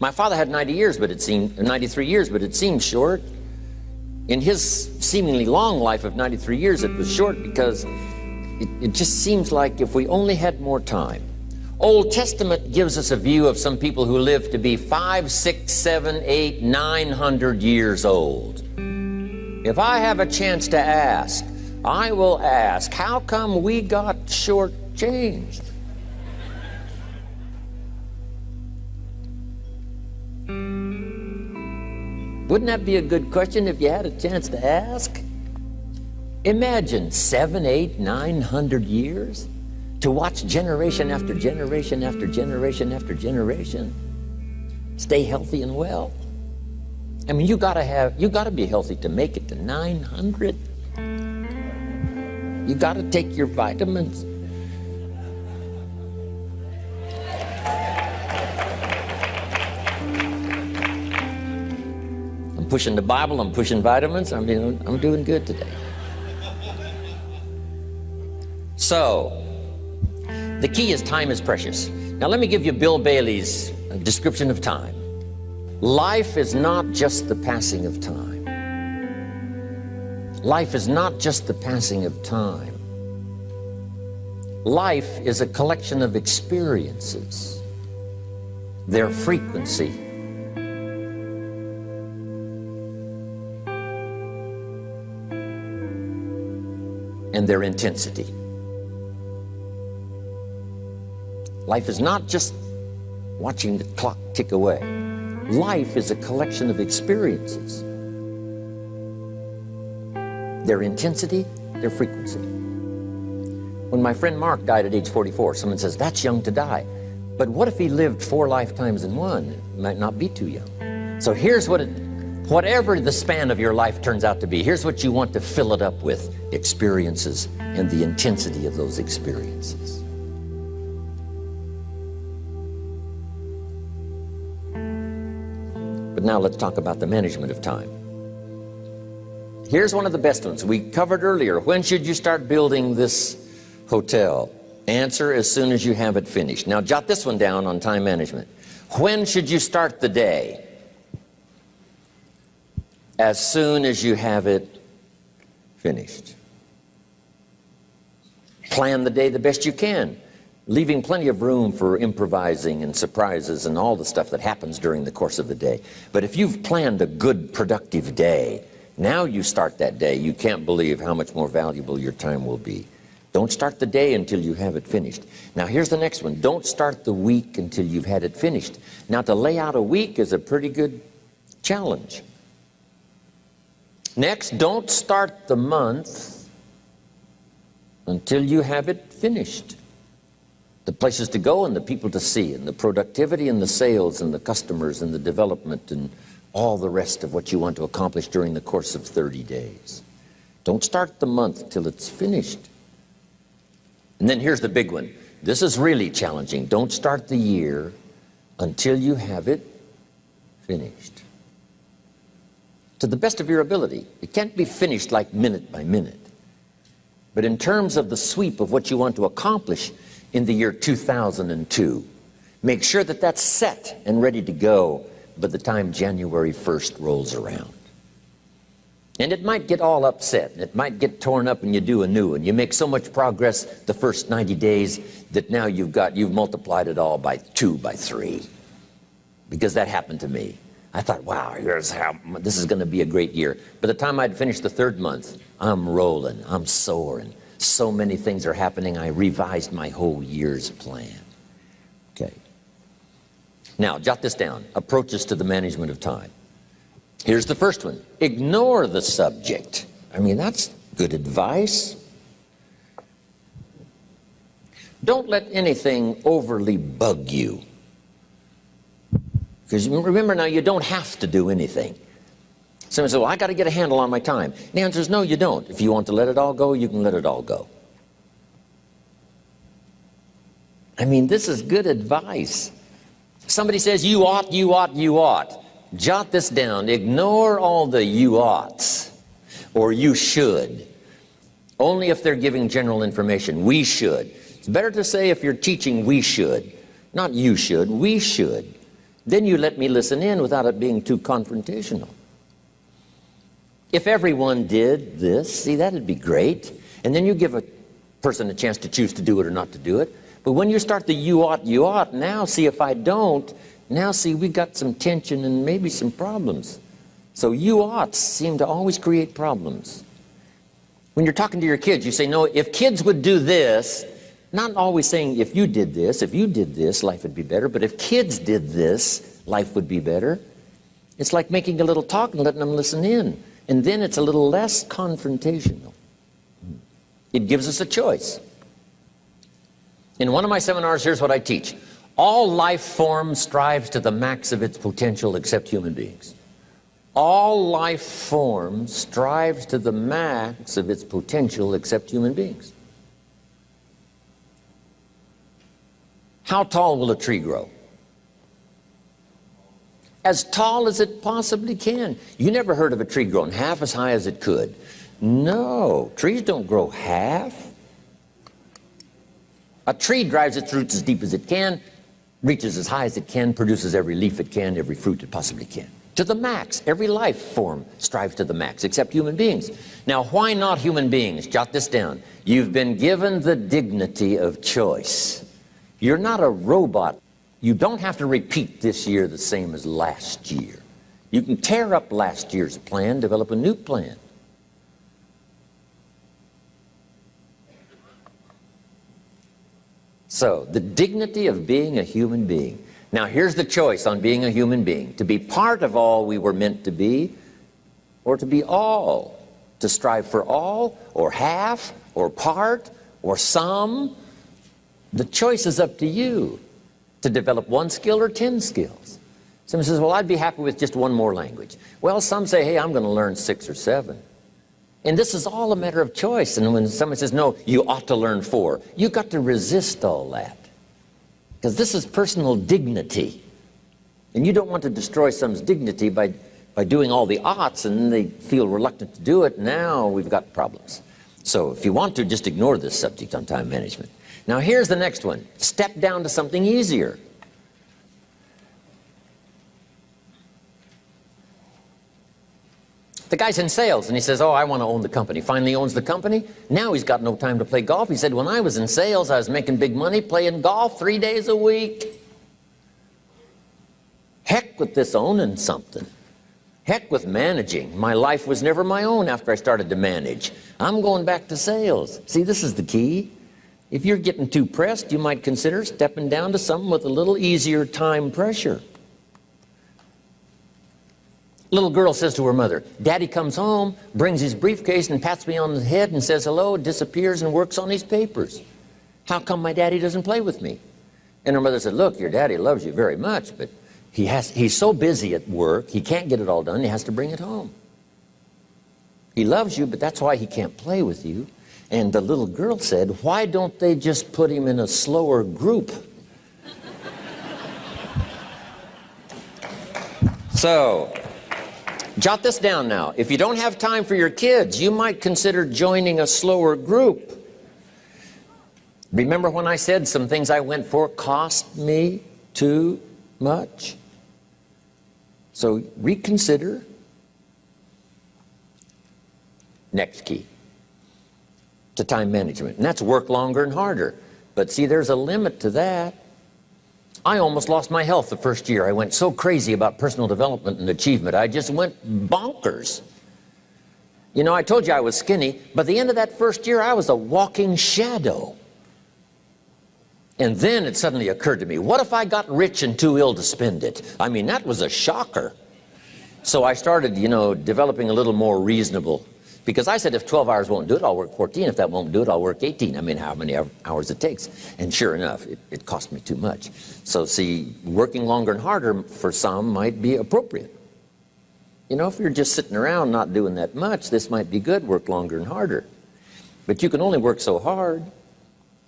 My father had 93 years, but it seemed short. In his seemingly long life of 93 years, it was short because it just seems like if we only had more time. Old Testament gives us a view of some people who live to be 500, 600, 700, 800, 900 years old. If I have a chance to ask, I will ask, how come we got shortchanged? Wouldn't that be a good question if you had a chance to ask? Imagine 700, 800, 900 years to watch generation after generation after generation after generation stay healthy and well. I mean, you gotta be healthy to make it to 900. You gotta take your vitamins. I'm pushing the Bible, I'm pushing vitamins, I'm doing good today. So, the key is time is precious. Now let me give you Bill Bailey's description of time. Life is not just the passing of time. Life is not just the passing of time. Life is a collection of experiences, their frequency, and their intensity. Life is not just watching the clock tick away. Life is a collection of experiences, their intensity, their frequency. When my friend Mark died at age 44, someone says, that's young to die. But what if he lived 4 lifetimes in one? It might not be too young. So here's whatever the span of your life turns out to be, here's what you want to fill it up with: experiences and the intensity of those experiences. But now let's talk about the management of time. Here's one of the best ones. We covered earlier, when should you start building this hotel? Answer, as soon as you have it finished. Now jot this one down on time management. When should you start the day? As soon as you have it finished. Plan the day the best you can, leaving plenty of room for improvising and surprises and all the stuff that happens during the course of the day. But if you've planned a good, productive day, now you start that day, you can't believe how much more valuable your time will be. Don't start the day until you have it finished. Now here's the next one. Don't start the week until you've had it finished. Now to lay out a week is a pretty good challenge. Next, don't start the month until you have it finished. The places to go and the people to see and the productivity and the sales and the customers and the development and all the rest of what you want to accomplish during the course of 30 days. Don't start the month till it's finished. And then here's the big one. This is really challenging. Don't start the year until you have it finished. To the best of your ability. It can't be finished like minute by minute. But in terms of the sweep of what you want to accomplish in the year 2002, make sure that that's set and ready to go by the time January 1st rolls around. And it might get all upset, and it might get torn up and you do a new one. You make so much progress the first 90 days that now you've multiplied it all by 2, by 3. Because that happened to me. I thought, wow, this is going to be a great year. By the time I'd finished the 3rd month, I'm rolling, I'm soaring. So many things are happening, I revised my whole year's plan. Okay. Now, jot this down. Approaches to the management of time. Here's the first one. Ignore the subject. I mean, that's good advice. Don't let anything overly bug you. Because remember now, you don't have to do anything. Someone says, well, I got to get a handle on my time. The answer is no, you don't. If you want to let it all go, you can let it all go. I mean, this is good advice. Somebody says, you ought, you ought, you ought. Jot this down. Ignore all the you oughts or you should. Only if they're giving general information. We should. It's better to say if you're teaching, we should. Not you should, we should. Then you let me listen in without it being too confrontational. If everyone did this, see, that'd be great. And then you give a person a chance to choose to do it or not to do it. But when you start the you ought, now see if I don't, now see we got some tension and maybe some problems. So you oughts seem to always create problems. When you're talking to your kids, you say, no, if kids would do this, not always saying if you did this, life would be better, but if kids did this, life would be better. It's like making a little talk and letting them listen in. And then it's a little less confrontational. It gives us a choice. In one of my seminars, here's what I teach. All life form strives to the max of its potential except human beings. All life form strives to the max of its potential except human beings. How tall will a tree grow? As tall as it possibly can. You never heard of a tree growing half as high as it could. No, trees don't grow half. A tree drives its roots as deep as it can, reaches as high as it can, produces every leaf it can, every fruit it possibly can. To the max. Every life form strives to the max, except human beings. Now, why not human beings? Jot this down. You've been given the dignity of choice. You're not a robot. You don't have to repeat this year the same as last year. You can tear up last year's plan, develop a new plan. So, the dignity of being a human being. Now, here's the choice on being a human being. To be part of all we were meant to be, or to be all. To strive for all, or half, or part, or some. The choice is up to you. To develop one skill or 10 skills. Someone says, well, I'd be happy with just one more language. Well, some say, hey, I'm going to learn 6 or 7. And this is all a matter of choice. And when someone says, no, you ought to learn 4, you've got to resist all that. Because this is personal dignity. And you don't want to destroy someone's dignity by doing all the oughts, and then they feel reluctant to do it. Now we've got problems. So if you want to, just ignore this subject on time management. Now here's the next one. Step down to something easier. The guy's in sales and he says, oh, I want to own the company. Finally owns the company. Now he's got no time to play golf. He said, when I was in sales, I was making big money playing golf 3 days a week. Heck with this owning something. Heck with managing. My life was never my own after I started to manage. I'm going back to sales. See, this is the key. If you're getting too pressed, you might consider stepping down to something with a little easier time pressure. Little girl says to her mother, Daddy comes home, brings his briefcase and pats me on the head and says hello, disappears and works on his papers. How come my daddy doesn't play with me? And her mother said, look, your daddy loves you very much, but he's so busy at work, he can't get it all done, he has to bring it home. He loves you, but that's why he can't play with you. And the little girl said, why don't they just put him in a slower group? So, jot this down now. If you don't have time for your kids, you might consider joining a slower group. Remember when I said some things I went for cost me too much? So reconsider. Next key to time management, and that's work longer and harder. But see, there's a limit to that. I almost lost my health the first year. I went so crazy about personal development and achievement. I just went bonkers. You know, I told you I was skinny, but at the end of that first year, I was a walking shadow. And then it suddenly occurred to me, what if I got rich and too ill to spend it? I mean, that was a shocker. So I started, you know, developing a little more reasonable. Because I said, if 12 hours won't do it, I'll work 14. If that won't do it, I'll work 18. I mean, how many hours it takes. And sure enough, it cost me too much. So see, working longer and harder for some might be appropriate. You know, if you're just sitting around not doing that much, this might be good, work longer and harder. But you can only work so hard.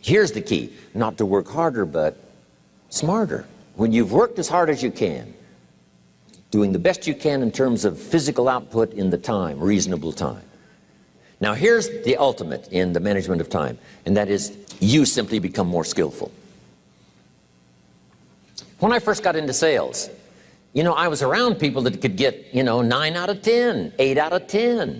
Here's the key, not to work harder, but smarter. When you've worked as hard as you can, doing the best you can in terms of physical output in the time, reasonable time. Now here's the ultimate in the management of time, and that is you simply become more skillful. When I first got into sales, You know, I was around people that could get, 9 out of 10, 8 out of 10.